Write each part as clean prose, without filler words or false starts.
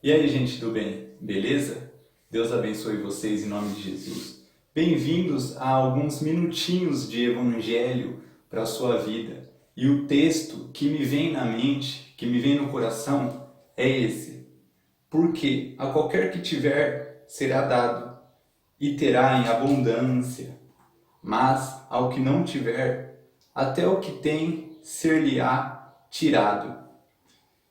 E aí, gente do bem, beleza? Deus abençoe vocês em nome de Jesus. Bem-vindos a alguns minutinhos de evangelho para a sua vida. E o texto que me vem na mente, que me vem no coração, é esse. Porque a qualquer que tiver será dado e terá em abundância, mas ao que não tiver, até o que tem ser-lhe-á tirado.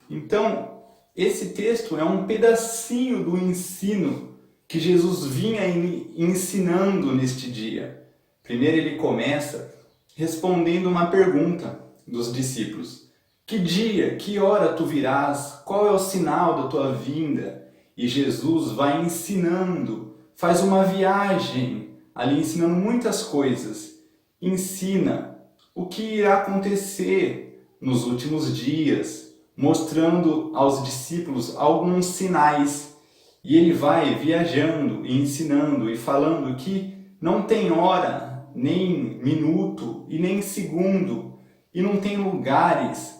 Então, esse texto é um pedacinho do ensino que Jesus vinha ensinando neste dia. Primeiro ele começa respondendo uma pergunta dos discípulos. Que dia, que hora tu virás? Qual é o sinal da tua vinda? E Jesus vai ensinando, faz uma viagem ali ensinando muitas coisas. Ensina o que irá acontecer nos últimos dias, mostrando aos discípulos alguns sinais. E ele vai viajando e ensinando e falando que não tem hora, nem minuto e nem segundo, e não tem lugares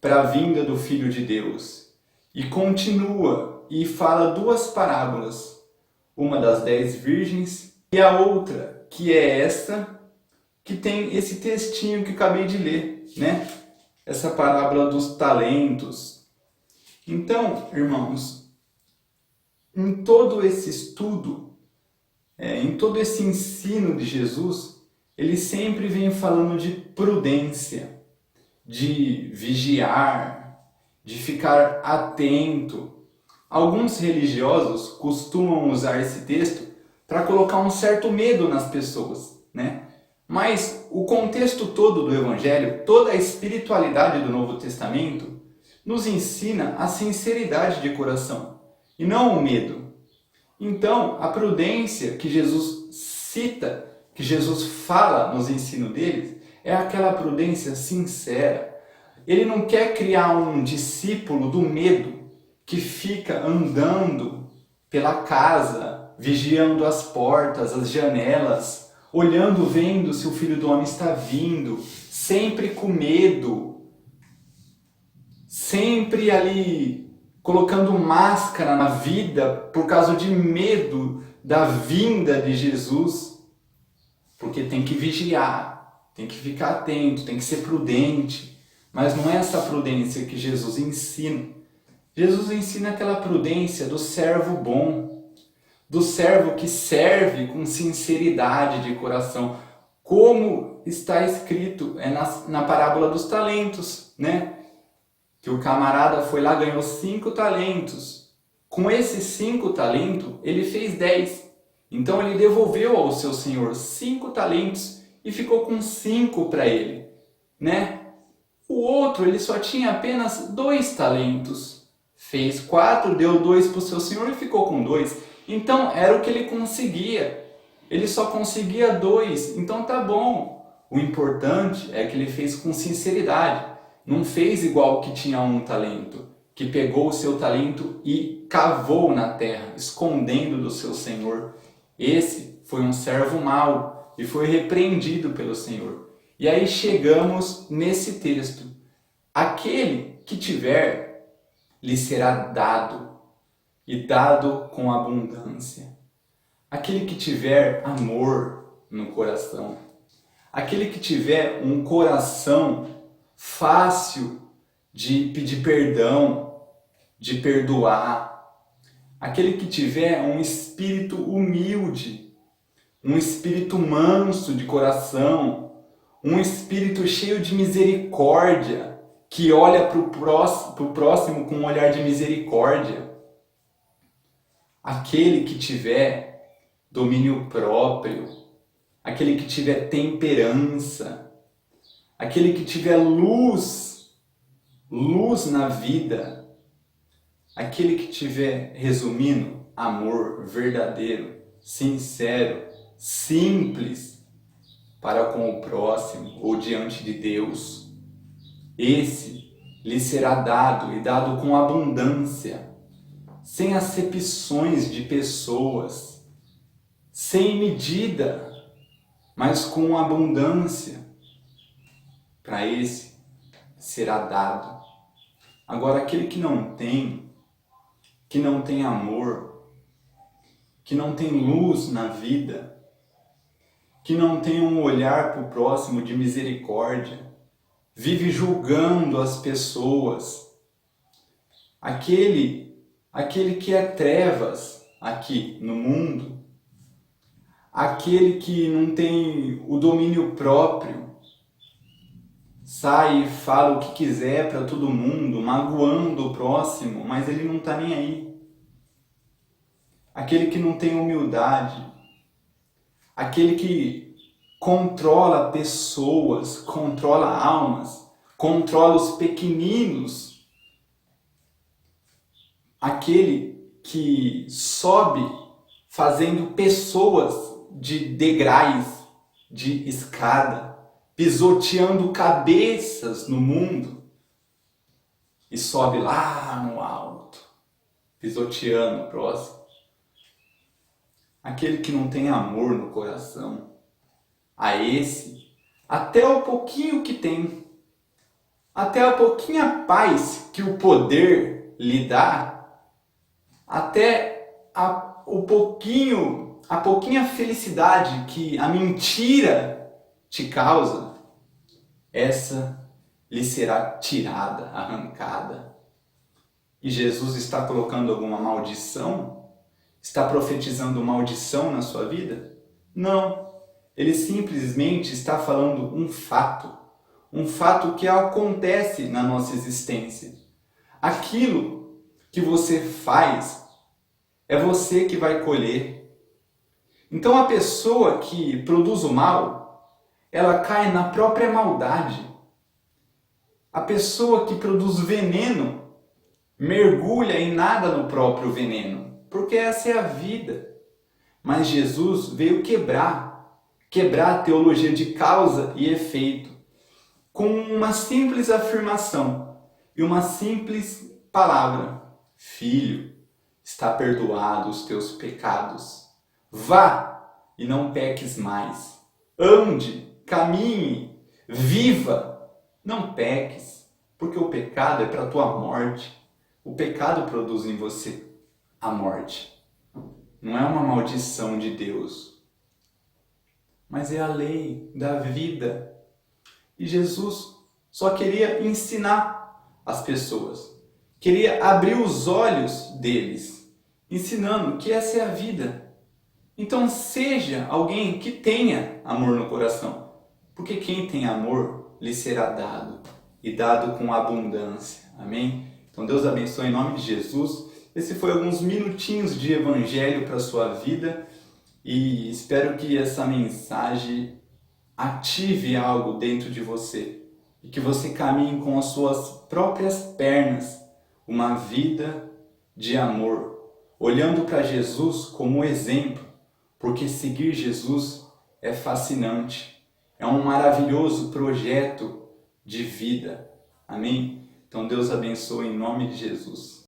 para a vinda do Filho de Deus. E continua e fala duas parábolas, uma das 10 virgens e a outra, que é esta, que tem esse textinho que acabei de ler, né? Essa parábola dos talentos. Então, irmãos, em todo esse estudo, em todo esse ensino de Jesus, ele sempre vem falando de prudência, de vigiar, de ficar atento. Alguns religiosos costumam usar esse texto para colocar um certo medo nas pessoas, né? Mas o contexto todo do Evangelho, toda a espiritualidade do Novo Testamento, nos ensina a sinceridade de coração e não o medo. Então, a prudência que Jesus cita, que Jesus fala nos ensinos dele, é aquela prudência sincera. Ele não quer criar um discípulo do medo que fica andando pela casa, vigiando as portas, as janelas, olhando, vendo se o Filho do Homem está vindo, sempre com medo, sempre ali colocando máscara na vida por causa de medo da vinda de Jesus, porque tem que vigiar, tem que ficar atento, tem que ser prudente, mas não é essa prudência que Jesus ensina. Jesus ensina aquela prudência do servo bom, do servo que serve com sinceridade de coração, como está escrito na parábola dos talentos, né? Que o camarada foi lá, ganhou 5 talentos. Com esses 5 talentos, ele fez 10. Então ele devolveu ao seu senhor 5 talentos e ficou com 5 para ele, né? O outro, ele só tinha apenas 2 talentos. Fez 4, deu 2 para o seu senhor e ficou com 2. Então, era o que ele conseguia. Ele só conseguia 2. Então, tá bom. O importante é que ele fez com sinceridade. Não fez igual o que tinha 1 talento, que pegou o seu talento e cavou na terra, escondendo do seu senhor. Esse foi um servo mau e foi repreendido pelo Senhor. E aí chegamos nesse texto. Aquele que tiver, lhe será dado, e dado com abundância. Aquele que tiver amor no coração, aquele que tiver um coração fácil de pedir perdão, de perdoar, aquele que tiver um espírito humilde, um espírito manso de coração, um espírito cheio de misericórdia, que olha para o próximo com um olhar de misericórdia, aquele que tiver domínio próprio, aquele que tiver temperança, aquele que tiver luz na vida, aquele que tiver, resumindo, amor verdadeiro, sincero, simples para com o próximo ou diante de Deus, esse lhe será dado e dado com abundância, sem acepções de pessoas, sem medida, mas com abundância. Para esse será dado. Agora, aquele que não tem, que não tem amor, que não tem luz na vida, que não tem um olhar para o próximo de misericórdia, vive julgando as pessoas, aquele que é trevas aqui no mundo, aquele que não tem o domínio próprio, sai e fala o que quiser para todo mundo, magoando o próximo, mas ele não está nem aí. Aquele que não tem humildade, aquele que controla pessoas, controla almas, controla os pequeninos, aquele que sobe fazendo pessoas de degraus, de escada, pisoteando cabeças no mundo e sobe lá no alto, pisoteando o próximo. Aquele que não tem amor no coração, a esse, até o pouquinho que tem, até a pouquinha paz que o poder lhe dá, até a pouquinha felicidade que a mentira te causa, essa lhe será tirada, arrancada. E Jesus está colocando alguma maldição? Está profetizando maldição na sua vida? Não. Ele simplesmente está falando um fato que acontece na nossa existência. Aquilo que você faz, é você que vai colher. Então a pessoa que produz o mal, ela cai na própria maldade. A pessoa que produz veneno, mergulha e nada no próprio veneno, porque essa é a vida. Mas Jesus veio quebrar a teologia de causa e efeito, com uma simples afirmação e uma simples palavra: Filho, está perdoado os teus pecados. Vá e não peques mais. Ande, caminhe, viva, não peques, porque o pecado é para a tua morte. O pecado produz em você a morte. Não é uma maldição de Deus, mas é a lei da vida. E Jesus só queria ensinar as pessoas, queria abrir os olhos deles, ensinando que essa é a vida. Então seja alguém que tenha amor no coração, porque quem tem amor lhe será dado, e dado com abundância. Amém? Então Deus abençoe em nome de Jesus. Esse foi alguns minutinhos de evangelho para a sua vida e espero que essa mensagem ative algo dentro de você e que você caminhe com as suas próprias pernas uma vida de amor, olhando para Jesus como exemplo, porque seguir Jesus é fascinante, é um maravilhoso projeto de vida. Amém? Então Deus abençoe em nome de Jesus.